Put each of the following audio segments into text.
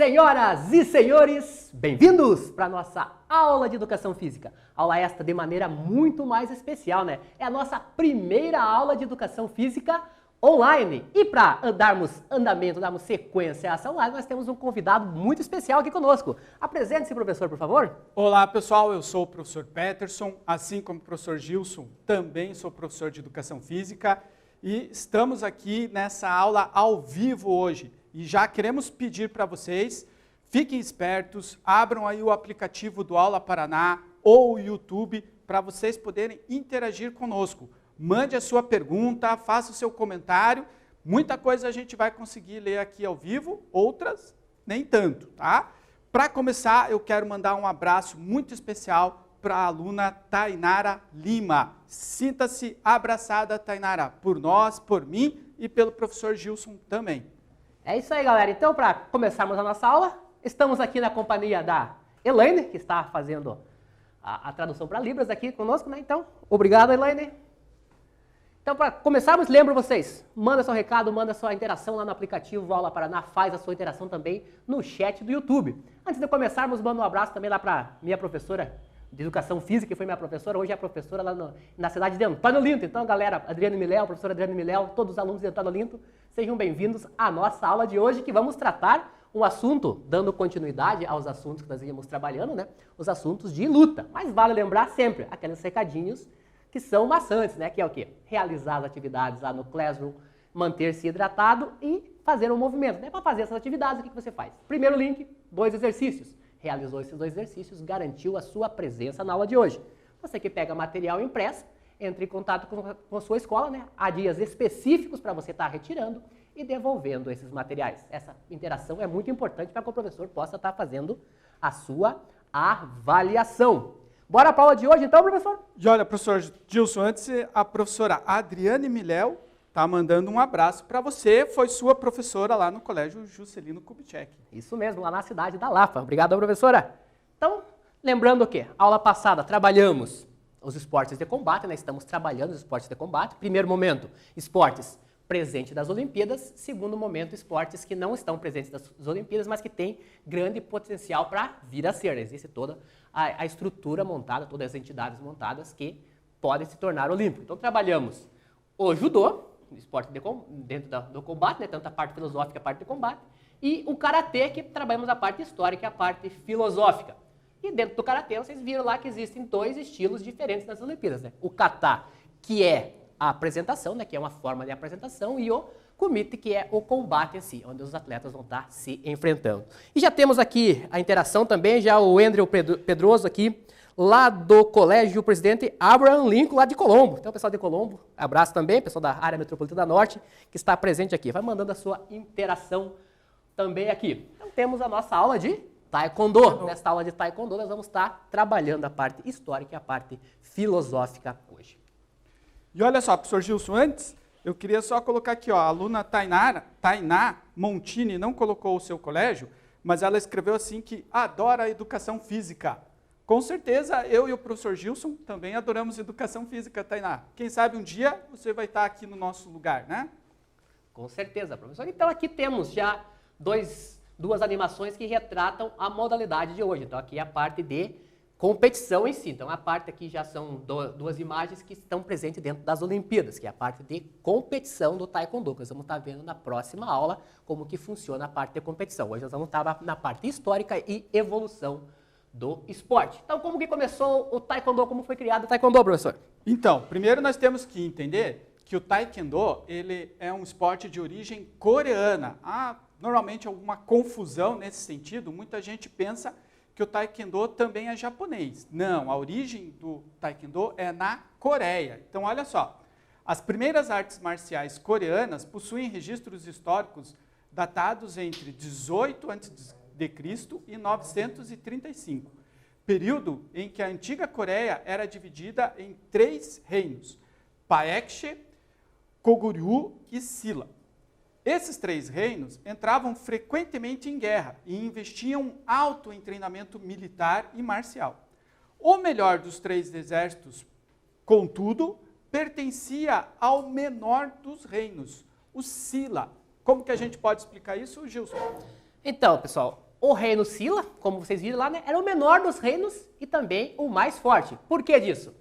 Senhoras e senhores, bem-vindos para a nossa aula de Educação Física. Aula esta de maneira muito mais especial, né? É a nossa primeira aula de Educação Física online. E para darmos sequência a essa online, nós temos um convidado muito especial aqui conosco. Apresente-se, professor, por favor. Olá, pessoal. Eu sou o professor Peterson, assim como o professor Gilson, também sou professor de Educação Física. E estamos aqui nessa aula ao vivo hoje. E já queremos pedir para vocês, fiquem espertos, abram aí o aplicativo do Aula Paraná ou o YouTube para vocês poderem interagir conosco. Mande a sua pergunta, faça o seu comentário. Muita coisa a gente vai conseguir ler aqui ao vivo, outras nem tanto, tá? Para começar, eu quero mandar um abraço muito especial para a aluna Tainara Lima. Sinta-se abraçada, Tainara, por nós, por mim e pelo professor Gilson também. É isso aí, galera. Então, para começarmos a nossa aula, estamos aqui na companhia da Elaine, que está fazendo a tradução para Libras aqui conosco, né? Então, obrigado, Elaine. Então, para começarmos, lembro vocês, manda seu recado, manda sua interação lá no aplicativo Aula Paraná, faz a sua interação também no chat do YouTube. Antes de começarmos, mando um abraço também lá para minha professora de Educação Física, que foi minha professora, hoje é professora lá na cidade de Antônio Olinto. Então, galera, Adriano Miléo, professora Adriano Miléo, todos os alunos de Antônio Olinto, sejam bem-vindos à nossa aula de hoje, que vamos tratar um assunto, dando continuidade aos assuntos que nós íamos trabalhando, né? Os assuntos de luta. Mas vale lembrar sempre aqueles recadinhos que são maçantes, né? Que é o quê? Realizar as atividades lá no Classroom, manter-se hidratado e fazer um movimento. Né? Para fazer essas atividades, o que você faz? Primeiro link, 2 exercícios. Realizou esses 2 exercícios, garantiu a sua presença na aula de hoje. Você que pega material impresso, entre em contato com a sua escola, né? Há dias específicos para você estar retirando e devolvendo esses materiais. Essa interação é muito importante para que o professor possa estar fazendo a sua avaliação. Bora para a aula de hoje então, professor? E olha, professor Gilson, antes a professora Adriane Miléo está mandando um abraço para você, foi sua professora lá no Colégio Juscelino Kubitschek. Isso mesmo, lá na cidade da Lapa. Obrigado, professora. Então, lembrando o quê? Aula passada trabalhamos os esportes de combate, né? Estamos trabalhando os esportes de combate. Primeiro momento, esportes presentes das Olimpíadas. Segundo momento, esportes que não estão presentes das Olimpíadas, mas que têm grande potencial para vir a ser. Existe toda a estrutura montada, todas as entidades montadas que podem se tornar olímpicos. Então, trabalhamos o judô, esporte dentro do combate, né? Tanto a parte filosófica e a parte de combate, e o karatê, que trabalhamos a parte histórica e a parte filosófica. E dentro do karatê, vocês viram lá que existem 2 estilos diferentes nas Olimpíadas, né? O kata, que é a apresentação, né? Que é uma forma de apresentação, e o kumite, que é o combate em si, onde os atletas vão estar se enfrentando. E já temos aqui a interação também, já o Andrew Pedroso aqui, lá do Colégio Presidente Abraham Lincoln, lá de Colombo. Então, o pessoal de Colombo, abraço também, pessoal da área metropolitana norte, que está presente aqui. Vai mandando a sua interação também aqui. Então, temos a nossa aula de Taekwondo. Nesta aula de Taekwondo, nós vamos estar trabalhando a parte histórica e a parte filosófica hoje. E olha só, professor Gilson, antes, eu queria só colocar aqui, ó, a aluna Tainá Montini não colocou o seu colégio, mas ela escreveu assim que adora a educação física. Com certeza, eu e o professor Gilson também adoramos educação física, Tainá. Quem sabe um dia você vai estar aqui no nosso lugar, né? Com certeza, professor. Então, aqui temos já duas animações que retratam a modalidade de hoje. Então, aqui é a parte de competição em si. Então, a parte aqui já são 2 imagens que estão presentes dentro das Olimpíadas, que é a parte de competição do Taekwondo. Nós vamos estar vendo na próxima aula como que funciona a parte de competição. Hoje nós vamos estar na parte histórica e evolução do esporte. Então, como que começou o Taekwondo? Como foi criado o Taekwondo, professor? Então, primeiro nós temos que entender que o Taekwondo, ele é um esporte de origem coreana. Há normalmente alguma confusão nesse sentido. Muita gente pensa que o Taekwondo também é japonês. Não, a origem do Taekwondo é na Coreia. Então, olha só, as primeiras artes marciais coreanas possuem registros históricos datados entre 18 a.C. e 935, período em que a antiga Coreia era dividida em 3 reinos, Paekche, Goguryeo e Silla. Esses 3 reinos entravam frequentemente em guerra e investiam alto em treinamento militar e marcial. O melhor dos 3 exércitos, contudo, pertencia ao menor dos reinos, o Silla. Como que a gente pode explicar isso, Gilson? Então, pessoal, o reino Silla, como vocês viram lá, né, era o menor dos reinos e também o mais forte. Por que disso?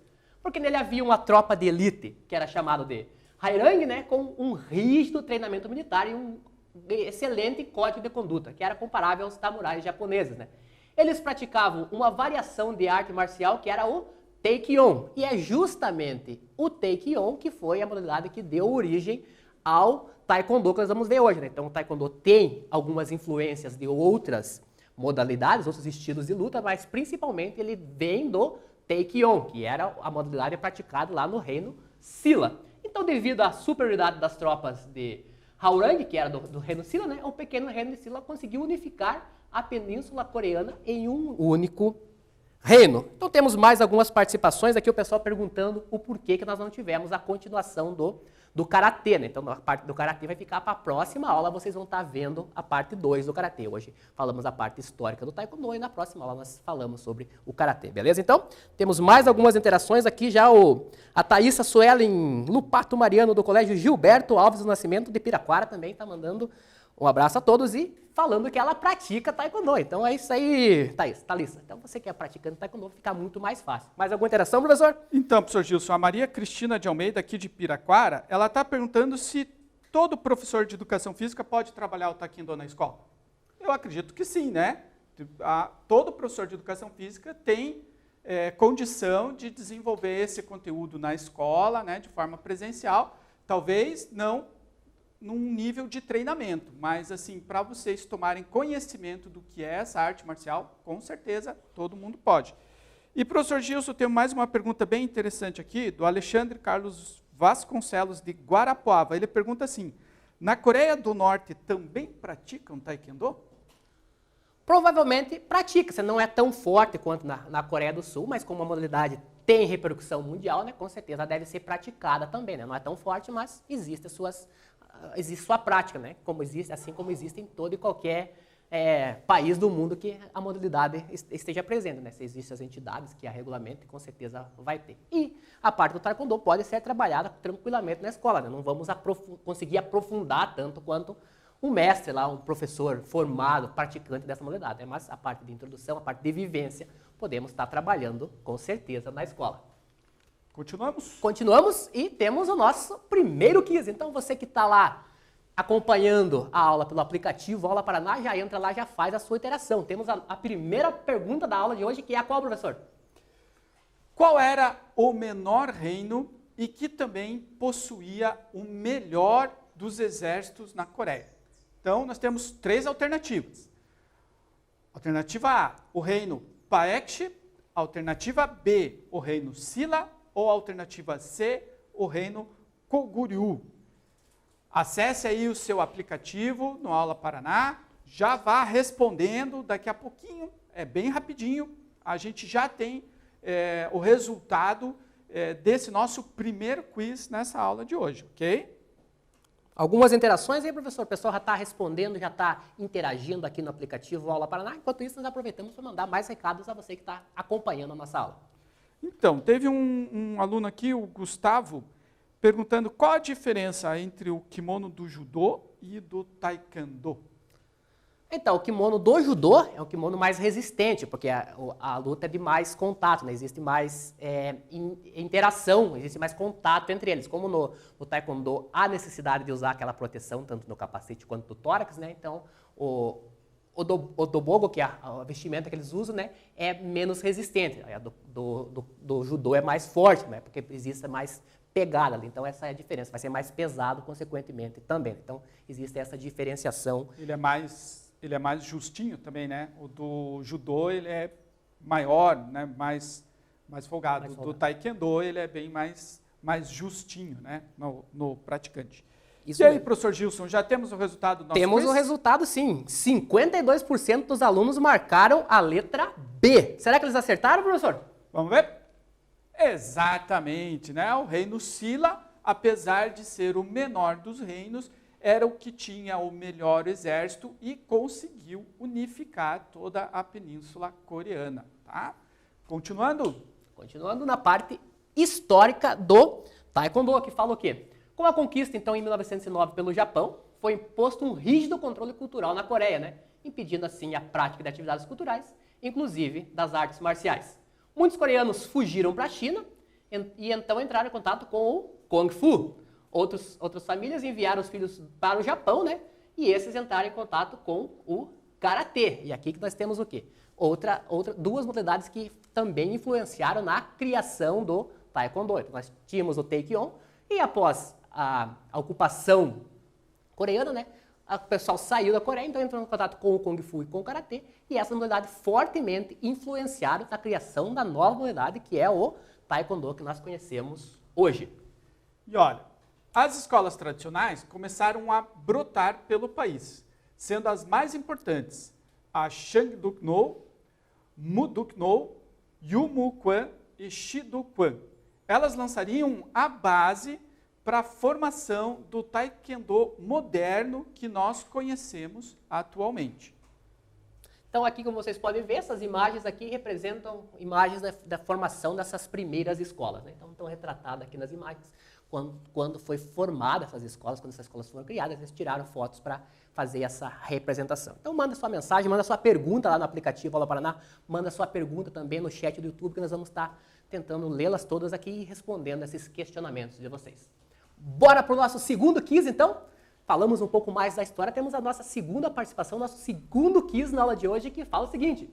Porque nele havia uma tropa de elite, que era chamado de Hairang, né, com um rígido treinamento militar e um excelente código de conduta, que era comparável aos samurais japoneses, né. Eles praticavam uma variação de arte marcial que era o Taekyon, e é justamente o Taekyon que foi a modalidade que deu origem ao Taekwondo que nós vamos ver hoje, né? Então o Taekwondo tem algumas influências de outras modalidades, outros estilos de luta, mas principalmente ele vem do Taekyon, que era a modalidade praticada lá no reino Silla. Então, devido à superioridade das tropas de Hwarang, que era do reino Silla, né, o pequeno reino de Silla conseguiu unificar a Península Coreana em um único reino. Então temos mais algumas participações aqui, o pessoal perguntando o porquê que nós não tivemos a continuação do Karatê, né? Então a parte do Karatê vai ficar para a próxima aula, vocês vão estar vendo a parte 2 do Karatê. Hoje falamos a parte histórica do Taekwondo e na próxima aula nós falamos sobre o Karatê, beleza? Então, temos mais algumas interações aqui, já a Thaísa Suelen Lupato Mariano do Colégio Gilberto Alves do Nascimento de Piraquara também está mandando um abraço a todos e falando que ela pratica Taekwondo. Então é isso aí, Thalissa. Então você que é praticante Taekwondo fica muito mais fácil. Mais alguma interação, professor? Então, professor Gilson, a Maria Cristina de Almeida, aqui de Piraquara, ela está perguntando se todo professor de educação física pode trabalhar o Taekwondo na escola. Eu acredito que sim, né? Todo professor de educação física tem condição de desenvolver esse conteúdo na escola, né, de forma presencial. Talvez não num nível de treinamento, mas assim, para vocês tomarem conhecimento do que é essa arte marcial, com certeza todo mundo pode. E professor Gilson, tem mais uma pergunta bem interessante aqui, do Alexandre Carlos Vasconcelos de Guarapuava. Ele pergunta assim, na Coreia do Norte também praticam Taekwondo? Provavelmente pratica, você não é tão forte quanto na Coreia do Sul, mas como a modalidade tem repercussão mundial, né, com certeza deve ser praticada também, né? Não é tão forte, mas existe sua prática, né? Assim como existe em todo e qualquer país do mundo que a modalidade esteja presente, né? Se existem as entidades que a regulamentam, com certeza vai ter. E a parte do Taekwondo pode ser trabalhada tranquilamente na escola, né? Não vamos conseguir aprofundar tanto quanto um mestre lá, um professor formado, praticante dessa modalidade, né? Mas a parte de introdução, a parte de vivência, podemos estar trabalhando com certeza na escola. Continuamos? Continuamos e temos o nosso primeiro quiz. Então você que está lá acompanhando a aula pelo aplicativo Aula Paraná, já entra lá, já faz a sua interação. Temos a primeira pergunta da aula de hoje, que é a qual, professor? Qual era o menor reino e que também possuía o melhor dos exércitos na Coreia? Então, nós temos 3 alternativas. Alternativa A, o reino Paekshi. Alternativa B, o reino Silla. Ou alternativa C, o reino Koguryu. Acesse aí o seu aplicativo no Aula Paraná, já vá respondendo, daqui a pouquinho, é bem rapidinho, a gente já tem o resultado desse nosso primeiro quiz nessa aula de hoje, ok? Algumas interações aí, professor? O pessoal já está respondendo, já está interagindo aqui no aplicativo Aula Paraná. Enquanto isso, nós aproveitamos para mandar mais recados a você que está acompanhando a nossa aula. Então, teve um aluno aqui, o Gustavo, perguntando qual a diferença entre o kimono do judô e do taekwondo. Então, o kimono do judô é um kimono mais resistente, porque a luta é de mais contato, né? Existe mais interação, existe mais contato entre eles. Como no taekwondo há necessidade de usar aquela proteção, tanto no capacete quanto no tórax, né? Então, o dobogo, que é a vestimenta que eles usam, né, é menos resistente. A do judô é mais forte, né? Porque existe mais pegada ali. Então, essa é a diferença. Vai ser mais pesado, consequentemente, também. Então, existe essa diferenciação. Ele é mais justinho também, né? O do judô, ele é maior, né? mais folgado. O do taekwondo, ele é bem mais justinho, né? No praticante. Isso e aí, mesmo. Professor Gilson, já temos o resultado do nosso Temos quiz? o resultado, sim. 52% dos alunos marcaram a letra B. Será que eles acertaram, professor? Vamos ver? Exatamente, né? O reino Silla, apesar de ser o menor dos reinos, era o que tinha o melhor exército e conseguiu unificar toda a Península Coreana, tá? Continuando? Continuando na parte histórica do Taekwondo, que fala o quê? Com a conquista, então, em 1909 pelo Japão, foi imposto um rígido controle cultural na Coreia, né? impedindo assim a prática de atividades culturais, inclusive das artes marciais. Muitos coreanos fugiram para a China e então entraram em contato com o Kung Fu. Outras famílias enviaram os filhos para o Japão, né? E esses entraram em contato com o Karatê. E aqui que nós temos o quê? Duas modalidades que também influenciaram na criação do Taekwondo. Então, nós tínhamos o Taekyon e após a ocupação coreana, né? O pessoal saiu da Coreia, então entrou em contato com o Kung Fu e com o Karatê, e essa modalidade fortemente influenciaram na criação da nova modalidade, que é o Taekwondo que nós conhecemos hoje. E olha, as escolas tradicionais começaram a brotar pelo país, sendo as mais importantes a Shangdukno, Mudukno, Yumukwan e Shidukwan. Elas lançariam a base para a formação do Taekwondo moderno que nós conhecemos atualmente. Então aqui, como vocês podem ver, essas imagens aqui representam imagens da formação dessas primeiras escolas, né? Então estão retratadas aqui nas imagens quando foi formada essas escolas, quando essas escolas foram criadas, eles tiraram fotos para fazer essa representação. Então manda sua mensagem, manda sua pergunta lá no aplicativo Aula Paraná, manda sua pergunta também no chat do YouTube, que nós vamos estar tentando lê-las todas aqui e respondendo esses questionamentos de vocês. Bora para o nosso segundo quiz, então? Falamos um pouco mais da história, temos a nossa segunda participação, nosso segundo quiz na aula de hoje, que fala o seguinte: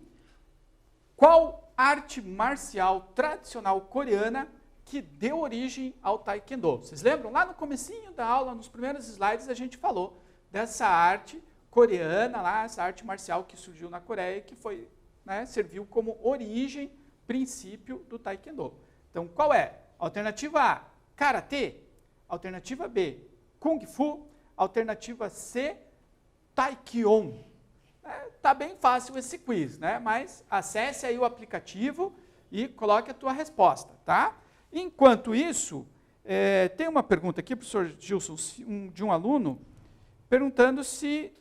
qual arte marcial tradicional coreana que deu origem ao Taekwondo? Vocês lembram? Lá no comecinho da aula, nos primeiros slides, a gente falou dessa arte coreana, lá, essa arte marcial que surgiu na Coreia e que foi, né, serviu como origem, princípio do Taekwondo. Então, qual é? Alternativa A, Karatê. Alternativa B, Kung Fu. Alternativa C, Taekyon. Tá bem fácil esse quiz, né? Mas acesse aí o aplicativo e coloque a tua resposta, tá? Enquanto isso, tem uma pergunta aqui, professor Gilson, de um aluno, perguntando se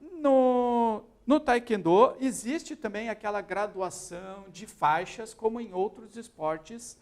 no Taekwondo existe também aquela graduação de faixas, como em outros esportes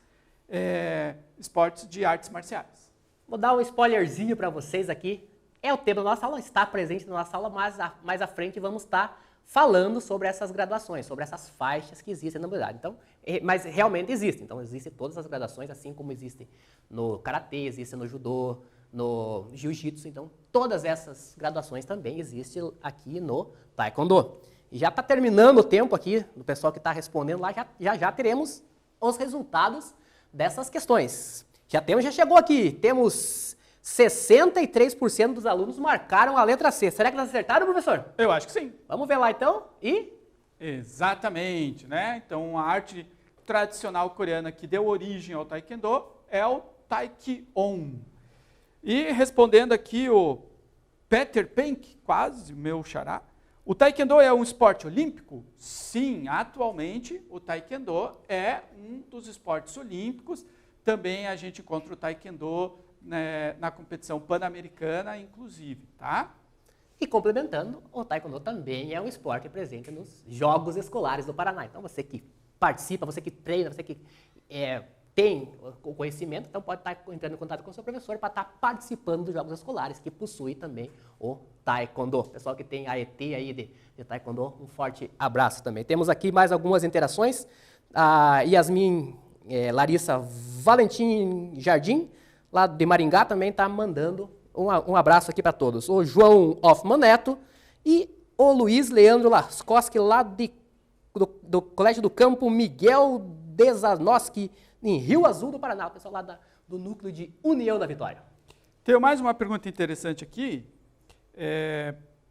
de artes marciais. Vou dar um spoilerzinho para vocês aqui. É o tema da nossa aula, está presente na nossa aula, mas mais à frente vamos estar falando sobre essas graduações, sobre essas faixas que existem na modalidade. Então, mas realmente existem. Então, existem todas as graduações, assim como existem no Karatê, existem no Judô, no Jiu-Jitsu. Então, todas essas graduações também existem aqui no Taekwondo. E já está terminando o tempo aqui, do pessoal que está respondendo lá, já teremos os resultados dessas questões. Já chegou aqui, temos 63% dos alunos marcaram a letra C. Será que nós acertaram, professor? Eu acho que sim. Vamos ver lá então e... Exatamente, né? Então a arte tradicional coreana que deu origem ao Taekwondo é o Taekyon. E respondendo aqui o Peter Penck, quase meu xará, o Taekwondo é um esporte olímpico? Sim, atualmente o Taekwondo é um dos esportes olímpicos. Também a gente encontra o Taekwondo, né, na competição pan-americana, inclusive, tá? E complementando, o Taekwondo também é um esporte presente nos Jogos Escolares do Paraná. Então, você que participa, você que treina, você que tem o conhecimento, então pode estar entrando em contato com o seu professor para estar participando dos Jogos Escolares, que possui também o Taekwondo. Pessoal que tem a ET aí de Taekwondo, um forte abraço também. Temos aqui mais algumas interações. A Yasmin Larissa Valentim Jardim, lá de Maringá, também está mandando um abraço aqui para todos. O João Hoffman Neto e o Luiz Leandro Laskoski, lá do Colégio do Campo Miguel Desanoski, em Rio Azul do Paraná, o pessoal lá do núcleo de União da Vitória. Tenho mais uma pergunta interessante aqui,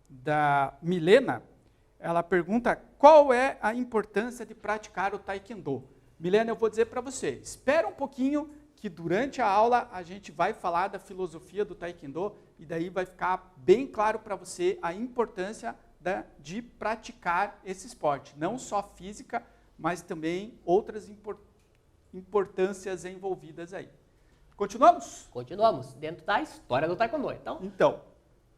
da Milena. Ela pergunta qual é a importância de praticar o Taekwondo. Milena, eu vou dizer para você, espera um pouquinho que durante a aula a gente vai falar da filosofia do Taekwondo e daí vai ficar bem claro para você a importância de praticar esse esporte. Não só física, mas também outras importâncias envolvidas aí. Continuamos? Continuamos, dentro da história do Taekwondo. Então,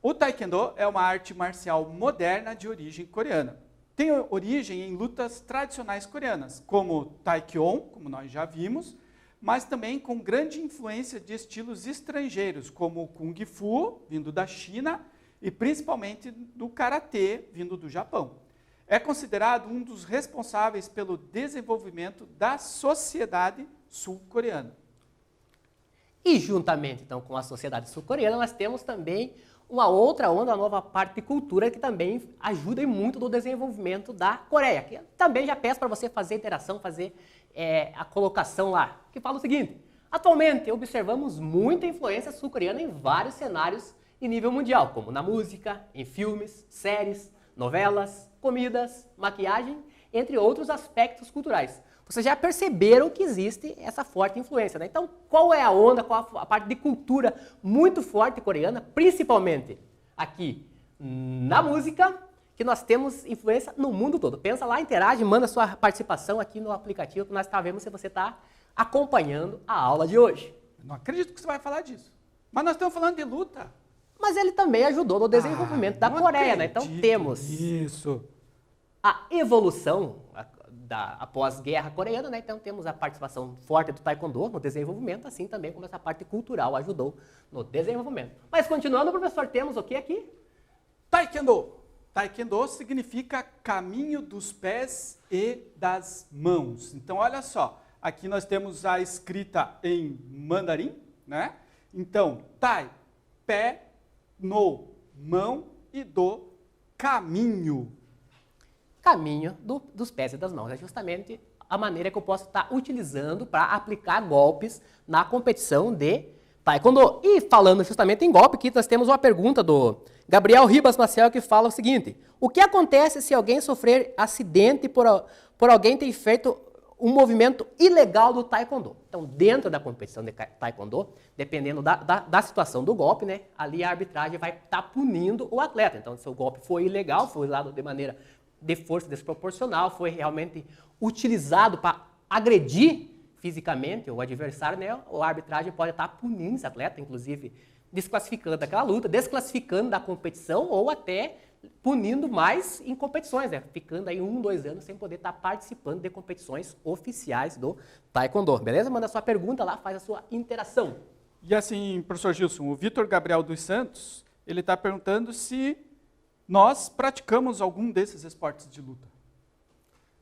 o Taekwondo é uma arte marcial moderna de origem coreana. Tem origem em lutas tradicionais coreanas, como Taekyon, como nós já vimos, mas também com grande influência de estilos estrangeiros, como o Kung Fu, vindo da China, e principalmente do karatê vindo do Japão. É considerado um dos responsáveis pelo desenvolvimento da sociedade sul-coreana. E juntamente então com a sociedade sul-coreana, nós temos também uma outra onda, uma nova parte de cultura que também ajuda e muito no desenvolvimento da Coreia. Que também já peço para você fazer a interação, fazer a colocação lá, que fala o seguinte: atualmente observamos muita influência sul-coreana em vários cenários em nível mundial, como na música, em filmes, séries, novelas, comidas, maquiagem, entre outros aspectos culturais. Vocês já perceberam que existe essa forte influência, né? Então, qual é a onda, qual a parte de cultura muito forte coreana, principalmente aqui na música, que nós temos influência no mundo todo. Pensa lá, interage, manda sua participação aqui no aplicativo que nós vendo se você está acompanhando a aula de hoje. Não acredito que você vai falar disso. Mas nós estamos falando de luta. Mas ele também ajudou no desenvolvimento da Coreia, né? Então temos a evolução após guerra coreana, né? Então temos a participação forte do Taekwondo no desenvolvimento, assim também como essa parte cultural ajudou no desenvolvimento. Mas continuando, professor, temos o que aqui? Taekwondo. Taekwondo significa caminho dos pés e das mãos. Então olha só, aqui nós temos a escrita em mandarim, né? Então, tai, pé, no, mão e do, caminho. Caminho dos pés e das mãos. É justamente a maneira que eu posso estar utilizando para aplicar golpes na competição de Taekwondo. E falando justamente em golpe, aqui nós temos uma pergunta do Gabriel Ribas Maciel que fala o seguinte: o que acontece se alguém sofrer acidente por alguém ter feito um movimento ilegal do Taekwondo? Então, dentro da competição de Taekwondo, dependendo da situação do golpe, né, ali a arbitragem vai estar punindo o atleta. Então, se o golpe foi ilegal, foi usado de maneira de força desproporcional, foi realmente utilizado para agredir fisicamente o adversário, né, a arbitragem pode estar punindo esse atleta, inclusive desclassificando daquela luta, desclassificando da competição ou até punindo mais em competições, né, ficando aí 1, 2 anos sem poder estar participando de competições oficiais do Taekwondo. Beleza? Manda sua pergunta lá, faz a sua interação. E assim, professor Gilson, o Vitor Gabriel dos Santos, ele está perguntando se nós praticamos algum desses esportes de luta.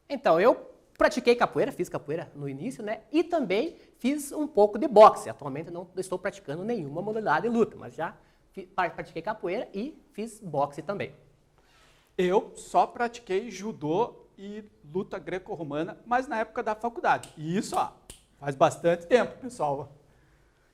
Então, eu pratiquei capoeira, fiz capoeira no início, né? E também fiz um pouco de boxe. Atualmente não estou praticando nenhuma modalidade de luta, mas já pratiquei capoeira e fiz boxe também. Eu só pratiquei judô e luta greco-romana, mas na época da faculdade. E isso, faz bastante tempo, pessoal.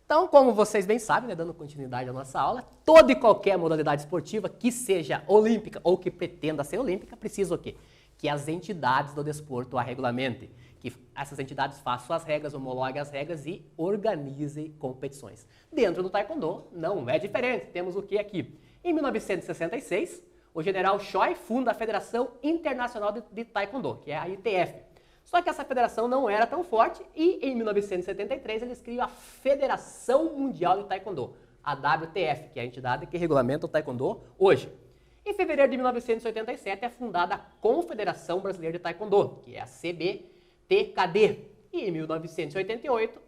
Então, como vocês bem sabem, né, dando continuidade à nossa aula, toda e qualquer modalidade esportiva que seja olímpica ou que pretenda ser olímpica, precisa o quê? Que as entidades do desporto a regulamentem, que essas entidades façam as regras, homologuem as regras e organizem competições. Dentro do Taekwondo não é diferente. Temos o que aqui? Em 1966, o general Choi funda a Federação Internacional de Taekwondo, que é a ITF. Só que essa federação não era tão forte e em 1973 eles criam a Federação Mundial de Taekwondo, a WTF, que é a entidade que regulamenta o Taekwondo hoje. Em fevereiro de 1987 é fundada a Confederação Brasileira de Taekwondo, que é a CBTKD. E em 1988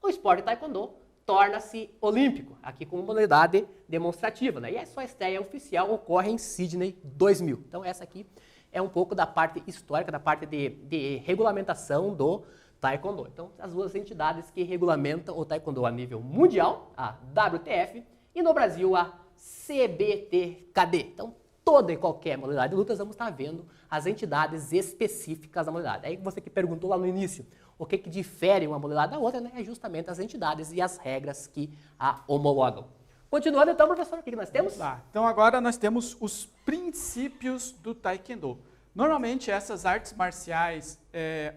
o esporte de Taekwondo torna-se olímpico, aqui como modalidade demonstrativa, né? E a sua estreia oficial ocorre em Sydney 2000. Então essa aqui é um pouco da parte histórica, da parte de regulamentação do Taekwondo. Então, as duas entidades que regulamentam o Taekwondo a nível mundial, a WTF, e no Brasil, a CBTKD. Então, toda e qualquer modalidade de lutas, vamos estar vendo as entidades específicas da modalidade. Aí você que perguntou lá no início, o que difere uma modalidade da outra, né? É justamente as entidades e as regras que a homologam. Continuando então, professor, o que nós temos? Então agora nós temos os princípios do Taekwondo. Normalmente essas artes marciais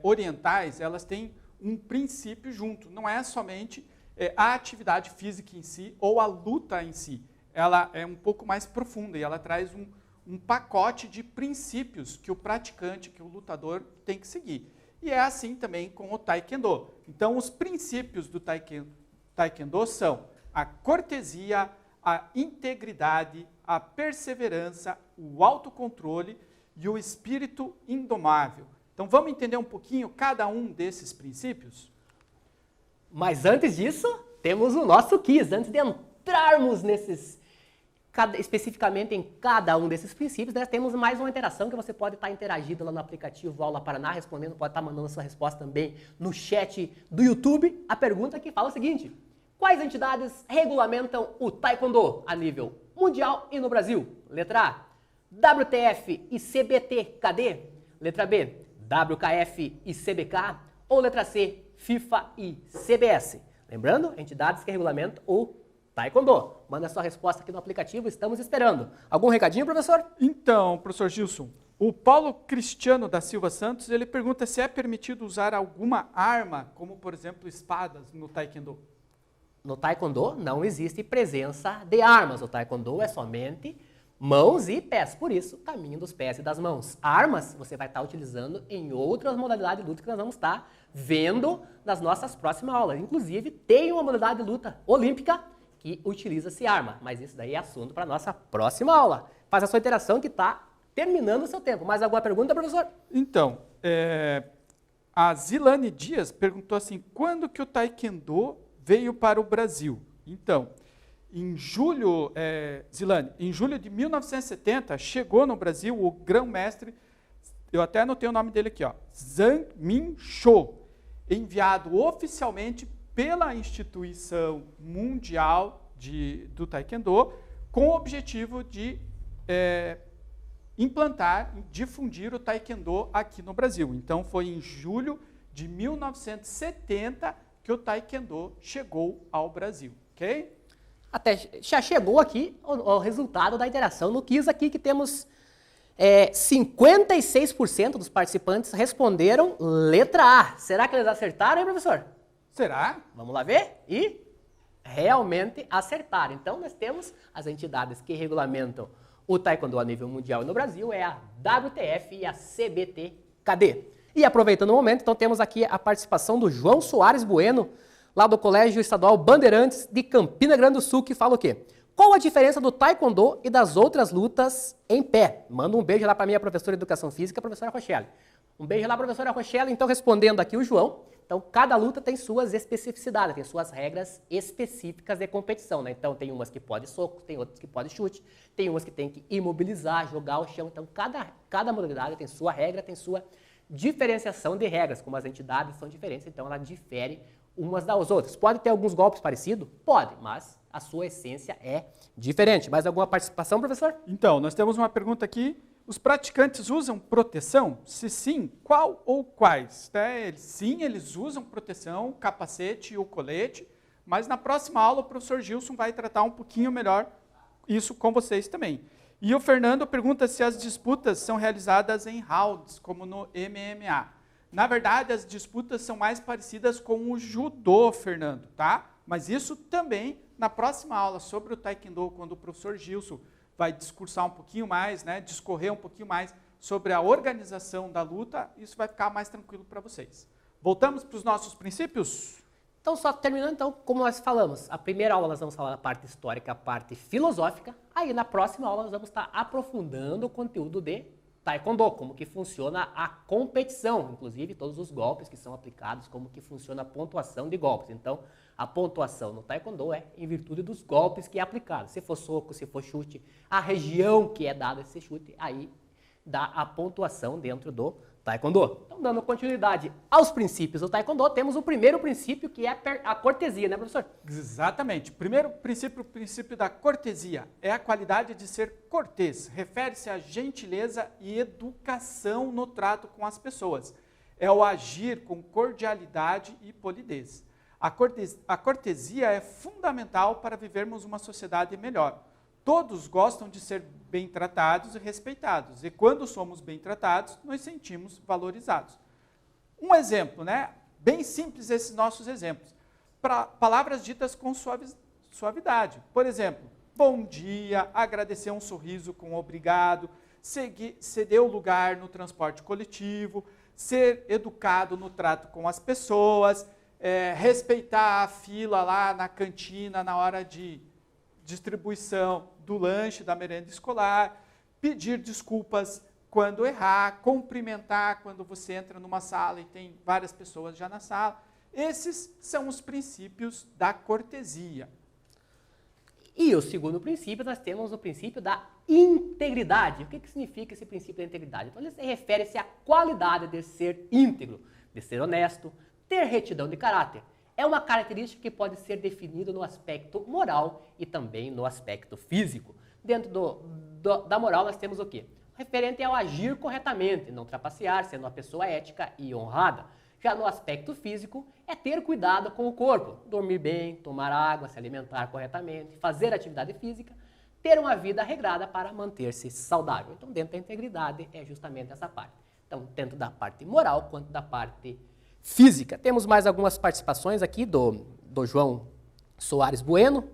orientais, elas têm um princípio junto. Não é somente a atividade física em si ou a luta em si. Ela é um pouco mais profunda e ela traz um pacote de princípios que o praticante, que o lutador tem que seguir. E é assim também com o Taekwondo. Então os princípios do Taekwondo são a cortesia, a integridade, a perseverança, o autocontrole e o espírito indomável. Então vamos entender um pouquinho cada um desses princípios? Mas antes disso, temos o nosso quiz. Antes de entrarmos nesses especificamente em cada um desses princípios, nós temos mais uma interação que você pode estar interagindo lá no aplicativo Aula Paraná, respondendo, pode estar mandando sua resposta também no chat do YouTube. A pergunta que fala o seguinte: quais entidades regulamentam o Taekwondo a nível mundial e no Brasil? Letra A, WTF e CBT-KD. Letra B, WKF e CBK. Ou letra C, FIFA e CBS. Lembrando, entidades que regulamentam o Taekwondo. Manda sua resposta aqui no aplicativo, estamos esperando. Algum recadinho, professor? Então, professor Gilson, o Paulo Cristiano da Silva Santos, ele pergunta se é permitido usar alguma arma, como por exemplo espadas, no Taekwondo. No Taekwondo não existe presença de armas. O Taekwondo é somente mãos e pés. Por isso, caminho dos pés e das mãos. Armas você vai estar utilizando em outras modalidades de luta que nós vamos estar vendo nas nossas próximas aulas. Inclusive, tem uma modalidade de luta olímpica que utiliza-se arma. Mas isso daí é assunto para a nossa próxima aula. Faz a sua interação que está terminando o seu tempo. Mais alguma pergunta, professor? Então, a Zilane Dias perguntou assim, quando que o Taekwondo veio para o Brasil? Então, em julho, Zilane, em julho de 1970, chegou no Brasil o grão-mestre, eu até anotei o nome dele aqui, ó, Zhang Mincho, enviado oficialmente pela Instituição Mundial do Taekwondo, com o objetivo de implantar, difundir o Taekwondo aqui no Brasil. Então, foi em julho de 1970 que o Taekwondo chegou ao Brasil, ok? Até já chegou aqui o resultado da interação no quiz aqui, que temos 56% dos participantes responderam letra A. Será que eles acertaram, hein, professor? Será? Vamos lá ver? E realmente acertaram. Então, nós temos as entidades que regulamentam o Taekwondo a nível mundial e no Brasil, é a WTF e a CBT-KD. E aproveitando o momento, então temos aqui a participação do João Soares Bueno, lá do Colégio Estadual Bandeirantes de Campina Grande do Sul, que fala o quê? Qual a diferença do Taekwondo e das outras lutas em pé? Manda um beijo lá para minha professora de Educação Física, a professora Rochelle. Um beijo lá, professora Rochelle. Então, respondendo aqui o João, então cada luta tem suas especificidades, tem suas regras específicas de competição, né? Então, tem umas que pode soco, tem outras que pode chute, tem umas que tem que imobilizar, jogar ao chão. Então, cada modalidade tem sua regra, tem sua diferenciação de regras, como as entidades são diferentes, então ela difere umas das outras. Pode ter alguns golpes parecidos? Pode, mas a sua essência é diferente. Mais alguma participação, professor? Então, nós temos uma pergunta aqui. Os praticantes usam proteção? Se sim, qual ou quais? Sim, eles usam proteção, capacete e o colete, mas na próxima aula o professor Gilson vai tratar um pouquinho melhor isso com vocês também. E o Fernando pergunta se as disputas são realizadas em rounds, como no MMA. Na verdade, as disputas são mais parecidas com o judô, Fernando, tá? Mas isso também, na próxima aula sobre o Taekwondo, quando o professor Gilson vai discursar um pouquinho mais, né, discorrer um pouquinho mais sobre a organização da luta, isso vai ficar mais tranquilo para vocês. Voltamos para os nossos princípios? Então, só terminando, então, como nós falamos, a primeira aula nós vamos falar da parte histórica, a parte filosófica, aí na próxima aula nós vamos estar aprofundando o conteúdo de Taekwondo, como que funciona a competição, inclusive todos os golpes que são aplicados, como que funciona a pontuação de golpes. Então, a pontuação no Taekwondo é em virtude dos golpes que é aplicado. Se for soco, se for chute, a região que é dada esse chute, aí dá a pontuação dentro do Taekwondo. Então, dando continuidade aos princípios do Taekwondo, temos o primeiro princípio, que é a cortesia, né, professor? Exatamente. Primeiro princípio, o princípio da cortesia, é a qualidade de ser cortês. Refere-se à gentileza e educação no trato com as pessoas. É o agir com cordialidade e polidez. A cortesia é fundamental para vivermos uma sociedade melhor. Todos gostam de ser bem tratados e respeitados. E quando somos bem tratados, nos sentimos valorizados. Um exemplo, né? Bem simples esses nossos exemplos. Palavras ditas com suavidade. Por exemplo, bom dia, agradecer um sorriso com obrigado, ceder o lugar no transporte coletivo, ser educado no trato com as pessoas, respeitar a fila lá na cantina na hora de distribuição do lanche, da merenda escolar, pedir desculpas quando errar, cumprimentar quando você entra numa sala e tem várias pessoas já na sala. Esses são os princípios da cortesia. E o segundo princípio, nós temos o princípio da integridade. O que significa esse princípio da integridade? Então, ele refere-se à qualidade de ser íntegro, de ser honesto, ter retidão de caráter. É uma característica que pode ser definida no aspecto moral e também no aspecto físico. Dentro da moral, nós temos o quê? Referente ao agir corretamente, não trapacear, sendo uma pessoa ética e honrada. Já no aspecto físico, é ter cuidado com o corpo, dormir bem, tomar água, se alimentar corretamente, fazer atividade física, ter uma vida regrada para manter-se saudável. Então, dentro da integridade é justamente essa parte. Então, tanto da parte moral quanto da parte física. Temos mais algumas participações aqui do João Soares Bueno,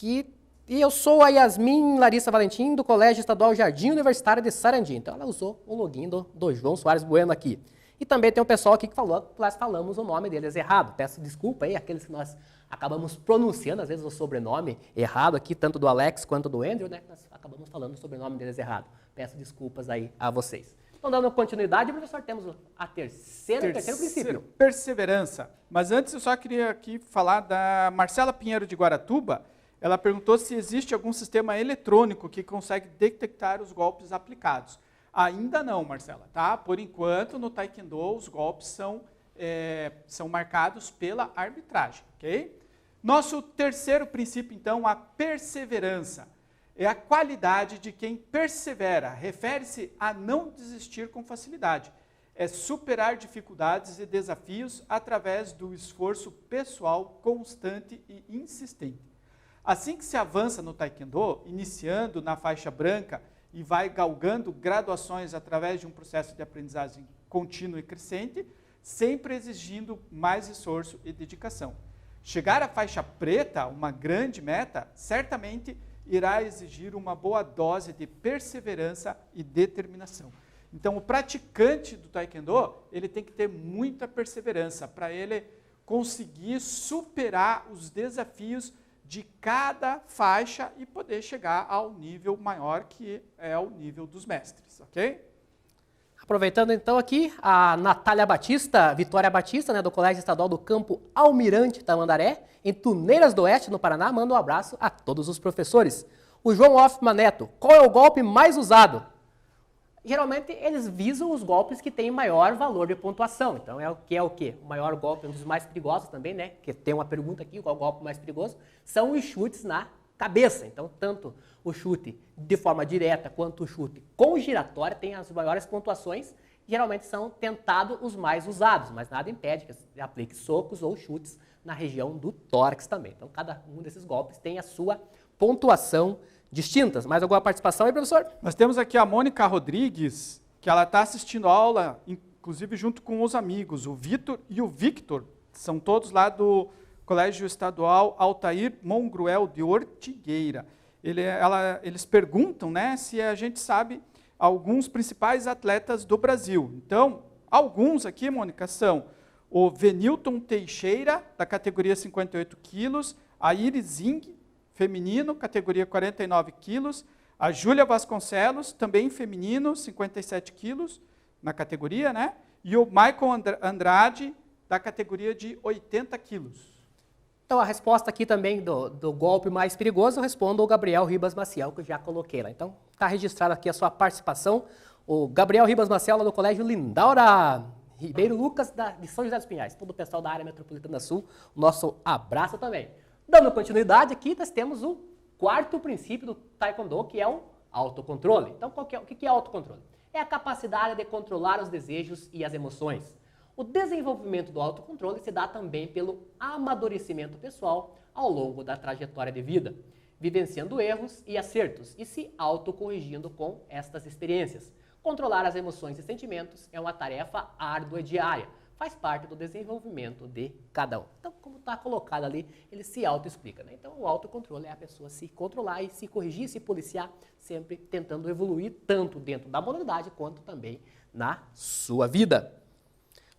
e eu sou a Yasmin Larissa Valentim, do Colégio Estadual Jardim Universitário de Sarandi. Então, ela usou o login do João Soares Bueno aqui. E também tem um pessoal aqui que falou que nós falamos o nome deles errado. Peço desculpa aí, aqueles que nós acabamos pronunciando, às vezes, o sobrenome errado aqui, tanto do Alex quanto do Andrew, né? Nós acabamos falando o sobrenome deles errado. Peço desculpas aí a vocês. Então, dando continuidade, professor, temos o terceiro princípio. Perseverança. Mas antes, eu só queria aqui falar da Marcela Pinheiro de Guaratuba. Ela perguntou se existe algum sistema eletrônico que consegue detectar os golpes aplicados. Ainda não, Marcela, tá? Por enquanto, no Taekwondo, os golpes são marcados pela arbitragem, ok? Nosso terceiro princípio, então, a perseverança. É a qualidade de quem persevera. Refere-se a não desistir com facilidade. É superar dificuldades e desafios através do esforço pessoal constante e insistente. Assim que se avança no Taekwondo, iniciando na faixa branca, e vai galgando graduações através de um processo de aprendizagem contínuo e crescente, sempre exigindo mais esforço e dedicação. Chegar à faixa preta, uma grande meta, certamente irá exigir uma boa dose de perseverança e determinação. Então, o praticante do Taekwondo, ele tem que ter muita perseverança para ele conseguir superar os desafios de cada faixa e poder chegar ao nível maior, que é o nível dos mestres, ok? Aproveitando então aqui, a Vitória Batista, né, do Colégio Estadual do Campo Almirante Tamandaré, em Tuneiras do Oeste, no Paraná, manda um abraço a todos os professores. O João Hoffman Neto, qual é o golpe mais usado? Geralmente eles visam os golpes que têm maior valor de pontuação. Então é o quê? O maior golpe, um dos mais perigosos também, né? Que tem uma pergunta aqui, qual é o golpe mais perigoso? São os chutes na cabeça. Então, tanto o chute de forma direta quanto o chute com giratória tem as maiores pontuações. Geralmente são tentados os mais usados, mas nada impede que você aplique socos ou chutes na região do tórax também. Então, cada um desses golpes tem a sua pontuação distintas. Mais alguma participação aí, professor? Nós temos aqui a Mônica Rodrigues, que ela está assistindo a aula, inclusive junto com os amigos, o Vitor e o Victor, são todos lá do Colégio Estadual Altair Mongruel de Ortigueira. Eles perguntam, né, se a gente sabe alguns principais atletas do Brasil. Então, alguns aqui, Mônica, são o Venilton Teixeira, da categoria 58 quilos, a Iris Zing, feminino, categoria 49 quilos, a Júlia Vasconcelos, também feminino, 57 quilos, na categoria, né? E o Michael Andrade, da categoria de 80 quilos. Então, a resposta aqui também do golpe mais perigoso, eu respondo ao Gabriel Ribas Maciel, que eu já coloquei lá. Então, está registrada aqui a sua participação. O Gabriel Ribas Maciel, lá do Colégio Lindaura Ribeiro Lucas, de São José dos Pinhais. Todo o pessoal da área metropolitana sul, o nosso abraço também. Dando continuidade aqui, nós temos o quarto princípio do Taekwondo, que é o autocontrole. Então, o que é autocontrole? É a capacidade de controlar os desejos e as emoções. O desenvolvimento do autocontrole se dá também pelo amadurecimento pessoal ao longo da trajetória de vida, vivenciando erros e acertos e se autocorrigindo com estas experiências. Controlar as emoções e sentimentos é uma tarefa árdua e diária, faz parte do desenvolvimento de cada um. Então, como está colocado ali, ele se autoexplica, né? Então, o autocontrole é a pessoa se controlar e se corrigir, se policiar, sempre tentando evoluir tanto dentro da modalidade quanto também na sua vida.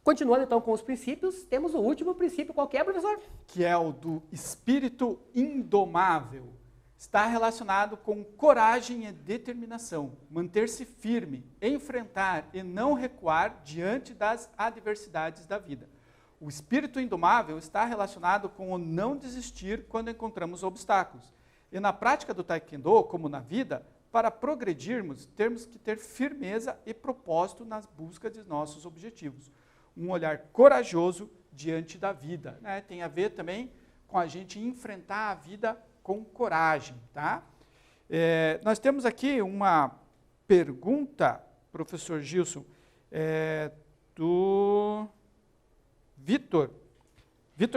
Continuando então com os princípios, temos o último princípio, qual que é, professor? Que é o do espírito indomável. Está relacionado com coragem e determinação, manter-se firme, enfrentar e não recuar diante das adversidades da vida. O espírito indomável está relacionado com o não desistir quando encontramos obstáculos. E na prática do Taekwondo, como na vida, para progredirmos, temos que ter firmeza e propósito nas buscas de nossos objetivos. Um olhar corajoso diante da vida, né? Tem a ver também com a gente enfrentar a vida com coragem, tá? Nós temos aqui uma pergunta, professor Gilson, do Vitor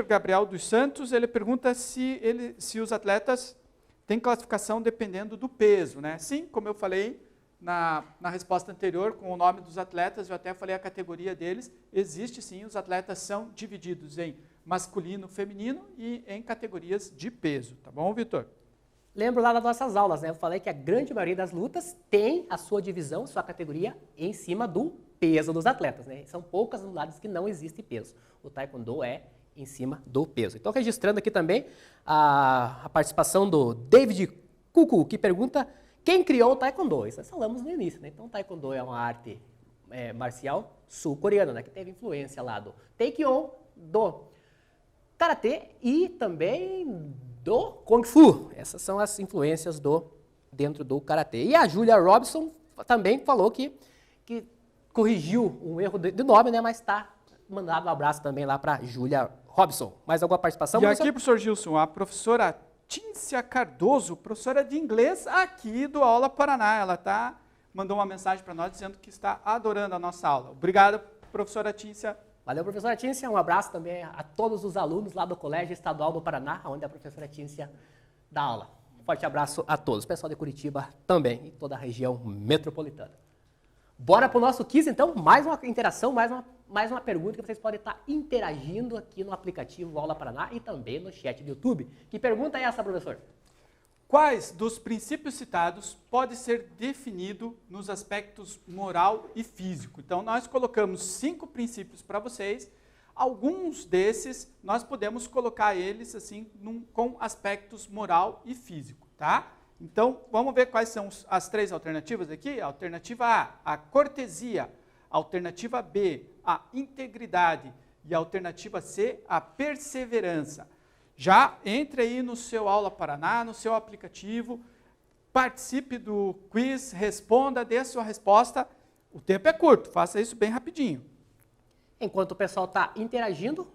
Gabriel dos Santos. Ele pergunta se os atletas têm classificação dependendo do peso, né? Sim, como eu falei na resposta anterior, com o nome dos atletas, eu até falei a categoria deles, existe sim, os atletas são divididos em masculino, feminino e em categorias de peso, tá bom, Vitor? Lembro lá das nossas aulas, né? Eu falei que a grande maioria das lutas tem a sua divisão, sua categoria em cima do peso dos atletas, né? São poucas unidades que não existe peso. O Taekwondo é em cima do peso. Então, registrando aqui também a participação do David Cucu, que pergunta quem criou o Taekwondo. Isso nós falamos no início, né? Então, o Taekwondo é uma arte marcial sul-coreana, né? Que teve influência lá do Taekwondo, do Karatê e também do Kung Fu. Essas são as influências dentro do Karatê. E a Julia Robson também falou que corrigiu um erro de nome, né? Mas está mandado um abraço também lá para Julia Robson. Mais alguma participação? E aqui, professor Gilson, a professora Tíncia Cardoso, professora de inglês aqui do Aula Paraná. Ela mandou uma mensagem para nós dizendo que está adorando a nossa aula. Obrigado, professora Tíncia. Valeu, professora Tíncia. Um abraço também a todos os alunos lá do Colégio Estadual do Paraná, onde a professora Tícia dá aula. Um forte abraço a todos, pessoal de Curitiba também e toda a região metropolitana. Bora para o nosso quiz, então, mais uma interação, mais uma pergunta que vocês podem estar interagindo aqui no aplicativo Aula Paraná e também no chat do YouTube. Que pergunta é essa, professor? Quais dos princípios citados pode ser definido nos aspectos moral e físico? Então, nós colocamos 5 princípios para vocês. Alguns desses, nós podemos colocar eles assim com aspectos moral e físico, tá? Então, vamos ver quais são as 3 alternativas aqui. A alternativa A, a cortesia. A alternativa B, a integridade. E a alternativa C, a perseverança. Já entre aí no seu Aula Paraná, no seu aplicativo, participe do quiz, responda, dê a sua resposta. O tempo é curto, faça isso bem rapidinho. Enquanto o pessoal está interagindo,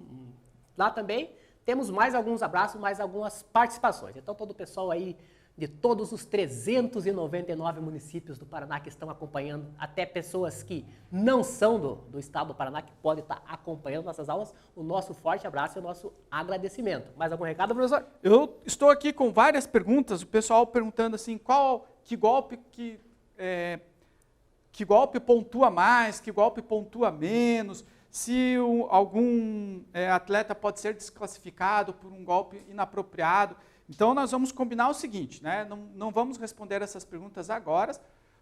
lá também temos mais alguns abraços, mais algumas participações. Então, todo o pessoal aí de todos os 399 municípios do Paraná que estão acompanhando, até pessoas que não são do estado do Paraná, que podem estar acompanhando nossas aulas, o nosso forte abraço e o nosso agradecimento. Mais algum recado, professor? Eu estou aqui com várias perguntas, o pessoal perguntando assim, que golpe pontua mais, que golpe pontua menos, se algum atleta pode ser desclassificado por um golpe inapropriado. Então, nós vamos combinar o seguinte, né? Não vamos responder essas perguntas agora,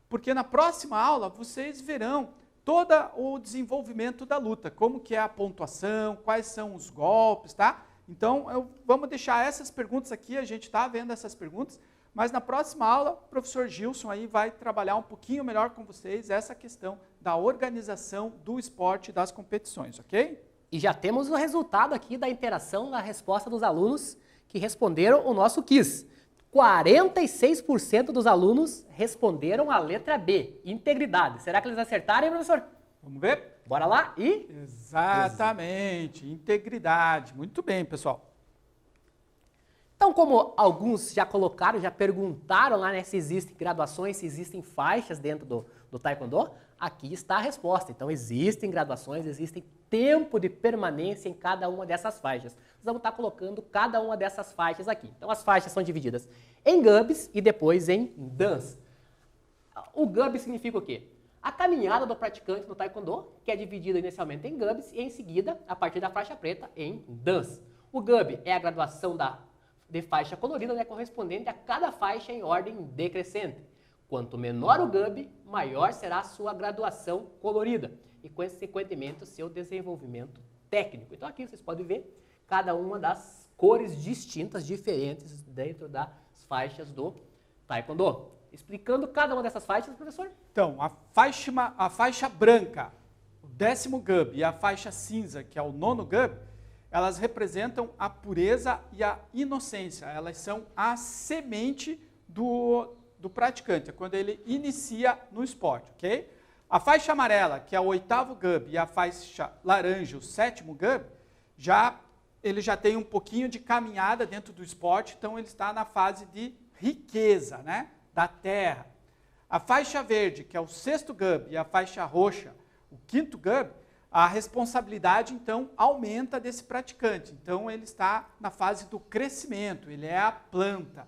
porque na próxima aula vocês verão todo o desenvolvimento da luta, como que é a pontuação, quais são os golpes, tá? Então, vamos deixar essas perguntas aqui, a gente está vendo essas perguntas, mas na próxima aula, o professor Gilson aí vai trabalhar um pouquinho melhor com vocês essa questão da organização do esporte e das competições, ok? E já temos o resultado aqui da interação, da resposta dos alunos que responderam o nosso quiz. 46% dos alunos responderam a letra B, integridade. Será que eles acertaram, hein, professor? Vamos ver? Bora lá e... Exatamente, integridade. Muito bem, pessoal. Então, como alguns já colocaram, já perguntaram lá, né, se existem graduações, se existem faixas dentro do Taekwondo, aqui está a resposta. Então, existem graduações, existem tempo de permanência em cada uma dessas faixas. Nós vamos estar colocando cada uma dessas faixas aqui. Então, as faixas são divididas em GUBs e depois em DANs. O GUB significa o quê? A caminhada do praticante no Taekwondo, que é dividida inicialmente em GUBs e em seguida, a partir da faixa preta, em DANs. O GUB é a graduação de faixa colorida, né, correspondente a cada faixa em ordem decrescente. Quanto menor o GUB, maior será a sua graduação colorida e, consequentemente, o seu desenvolvimento técnico. Então, aqui vocês podem ver cada uma das cores distintas, diferentes, dentro das faixas do Taekwondo. Explicando cada uma dessas faixas, professor? Então, a faixa branca, o 10º GUB, e a faixa cinza, que é o 9º GUB, elas representam a pureza e a inocência. Elas são a semente do praticante, é quando ele inicia no esporte, ok? A faixa amarela, que é o 8º GUB, e a faixa laranja, o 7º GUB, ele já tem um pouquinho de caminhada dentro do esporte, então ele está na fase de riqueza, né, da terra. A faixa verde, que é o 6º GUB, e a faixa roxa, o 5º GUB, a responsabilidade, então, aumenta desse praticante. Então, ele está na fase do crescimento, ele é a planta.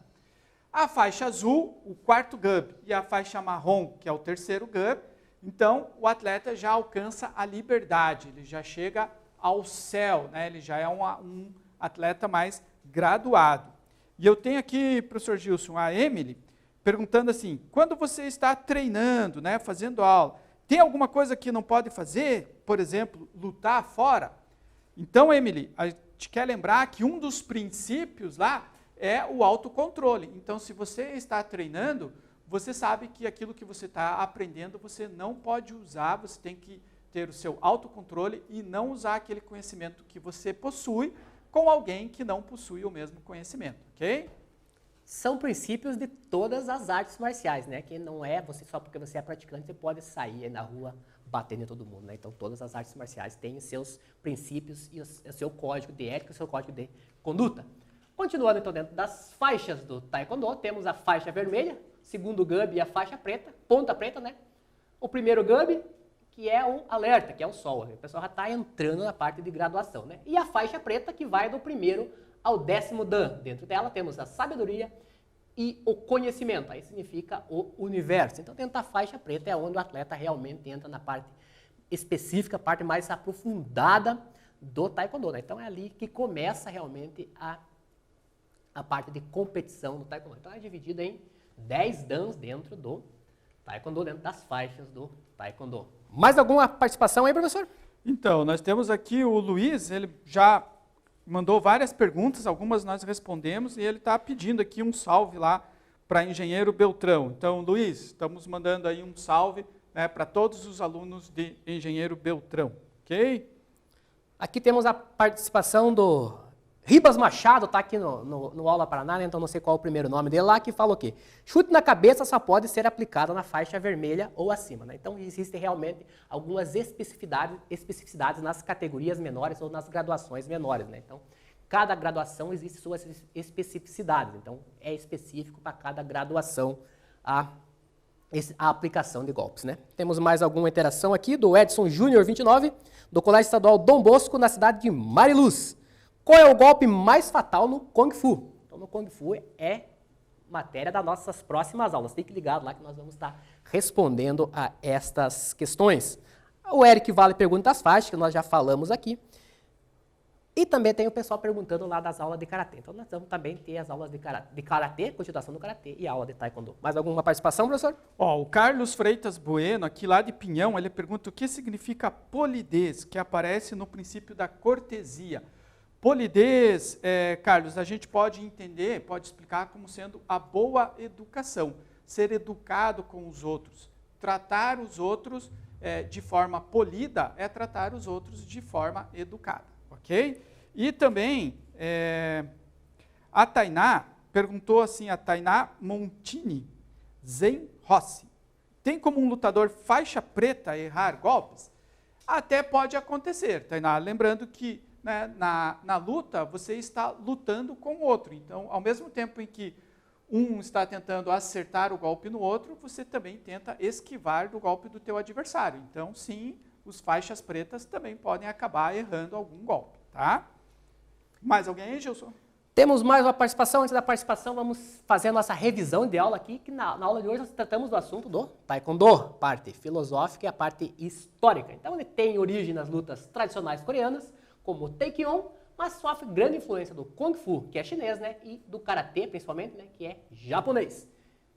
A faixa azul, o 4º GUB, e a faixa marrom, que é o 3º GUB, então, o atleta já alcança a liberdade, ele já chega ao céu, né? Ele já é um atleta mais graduado. E eu tenho aqui, professor Gilson, a Emily, perguntando assim, quando você está treinando, né, fazendo aula, tem alguma coisa que não pode fazer? Por exemplo, lutar fora? Então, Emily, a gente quer lembrar que um dos princípios lá é o autocontrole. Então, se você está treinando, você sabe que aquilo que você está aprendendo, você não pode usar, você tem que ter o seu autocontrole e não usar aquele conhecimento que você possui com alguém que não possui o mesmo conhecimento, ok? São princípios de todas as artes marciais, né? Que não é você só porque você é praticante, você pode sair aí na rua batendo em todo mundo, né? Então, todas as artes marciais têm os seus princípios e o seu código de ética, o seu código de conduta. Continuando, então, dentro das faixas do Taekwondo, temos a faixa vermelha, segundo GUB e a faixa preta, ponta preta, né? O primeiro GUB, que é o alerta, que é o sol. O pessoal já está entrando na parte de graduação, né? E a faixa preta, que vai do primeiro ao 10º Dan. Dentro dela temos a sabedoria e o conhecimento. Aí significa o universo. Então, dentro da faixa preta é onde o atleta realmente entra na parte específica, a parte mais aprofundada do Taekwondo, né? Então, é ali que começa realmente a parte de competição do Taekwondo. Então, é dividido em 10 dans dentro do Taekwondo, dentro das faixas do Taekwondo. Mais alguma participação aí, professor? Então, nós temos aqui o Luiz, ele já mandou várias perguntas, algumas nós respondemos, e ele está pedindo aqui um salve lá para Engenheiro Beltrão. Então, Luiz, estamos mandando aí um salve, né, para todos os alunos de Engenheiro Beltrão, ok? Aqui temos a participação do Ribas Machado, está aqui no Aula Paraná, né? Então não sei qual é o primeiro nome dele lá, que fala o quê? Chute na cabeça só pode ser aplicado na faixa vermelha ou acima, né? Então existem realmente algumas especificidades nas categorias menores ou nas graduações menores, né? Então cada graduação existe suas especificidades, então é específico para cada graduação a aplicação de golpes, né? Temos mais alguma interação aqui do Edson Júnior 29, do Colégio Estadual Dom Bosco, na cidade de Mariluz. Qual é o golpe mais fatal no Kung Fu? Então, no Kung Fu é matéria das nossas próximas aulas. Fique ligado lá que nós vamos estar respondendo a estas questões. O Eric Vale pergunta as faixas, que nós já falamos aqui. E também tem o pessoal perguntando lá das aulas de Karatê. Então, nós vamos também ter as aulas de Karatê, continuação do Karatê e a aula de Taekwondo. Mais alguma participação, professor? O Carlos Freitas Bueno, aqui lá de Pinhão, ele pergunta o que significa polidez, que aparece no princípio da cortesia. Polidez, Carlos, a gente pode entender, pode explicar como sendo a boa educação, ser educado com os outros. Tratar os outros de forma polida é tratar os outros de forma educada, ok? E também a Tainá perguntou assim, a Tainá Montini Zen Rossi, tem como um lutador faixa preta errar golpes? Até pode acontecer, Tainá, lembrando que né, na luta, você está lutando com o outro. Então, ao mesmo tempo em que um está tentando acertar o golpe no outro, você também tenta esquivar do golpe do teu adversário. Então, sim, os faixas pretas também podem acabar errando algum golpe, tá? Mais alguém aí, Gilson? Temos mais uma participação. Antes da participação, vamos fazer a nossa revisão de aula aqui, que na aula de hoje nós tratamos do assunto do Taekwondo, parte filosófica e a parte histórica. Então, ele tem origem nas lutas tradicionais coreanas, como o Taekwondo, mas sofre grande influência do Kung Fu, que é chinês, né, e do Karatê, principalmente, né, que é japonês.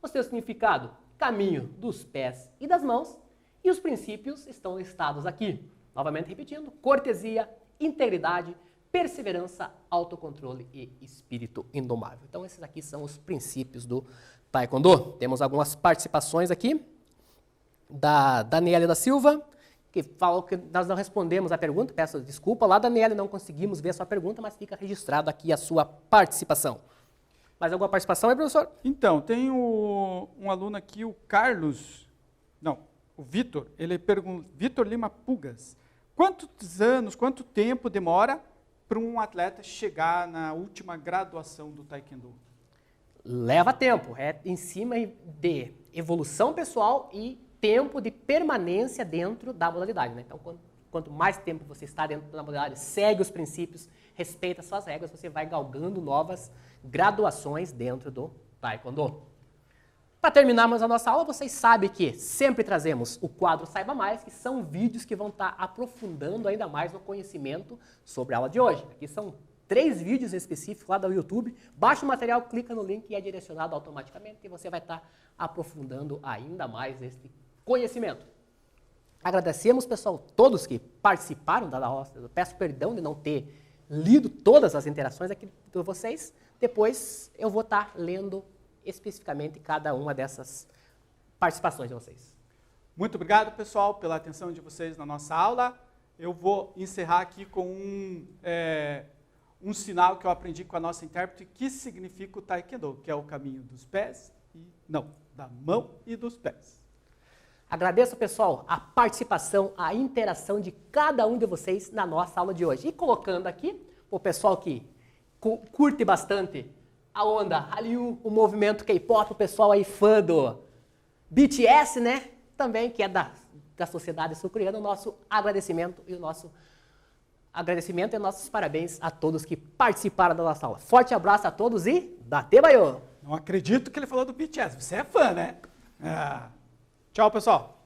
O seu significado, caminho dos pés e das mãos, e os princípios estão listados aqui. Novamente repetindo, cortesia, integridade, perseverança, autocontrole e espírito indomável. Então esses aqui são os princípios do Taekwondo. Temos algumas participações aqui, da Daniela da Silva, que falou que nós não respondemos a pergunta. Peço desculpa lá, Daniela, não conseguimos ver a sua pergunta, mas fica registrado aqui a sua participação. Mais alguma participação aí, professor? Então, tem um aluno aqui, o Carlos, não, o Vitor, ele pergunta, Vitor Lima Pugas, quantos anos, quanto tempo demora para um atleta chegar na última graduação do Taekwondo? Leva tempo, é em cima de evolução pessoal e tempo de permanência dentro da modalidade, né? Então, quanto mais tempo você está dentro da modalidade, segue os princípios, respeita as suas regras, você vai galgando novas graduações dentro do Taekwondo. Para terminarmos a nossa aula, vocês sabem que sempre trazemos o quadro Saiba Mais, que são vídeos que vão estar aprofundando ainda mais no conhecimento sobre a aula de hoje. Aqui são 3 vídeos específicos lá do YouTube. Baixa o material, clica no link e é direcionado automaticamente e você vai estar aprofundando ainda mais este conhecimento. Agradecemos, pessoal, todos que participaram da aula. Eu peço perdão de não ter lido todas as interações aqui de vocês. Depois eu vou estar lendo especificamente cada uma dessas participações de vocês. Muito obrigado, pessoal, pela atenção de vocês na nossa aula. Eu vou encerrar aqui com um sinal que eu aprendi com a nossa intérprete, que significa o Taekwondo, que é o caminho dos pés, da mão e dos pés. Agradeço, pessoal, a participação, a interação de cada um de vocês na nossa aula de hoje. E colocando aqui, o pessoal que curte bastante a onda Hallyu, o movimento K-pop, o pessoal aí fã do BTS, né? Também, que é da sociedade sul-coreana, o nosso agradecimento e nossos parabéns a todos que participaram da nossa aula. Forte abraço a todos e Date Bayo! Não acredito que ele falou do BTS, você é fã, né? Tchau, pessoal.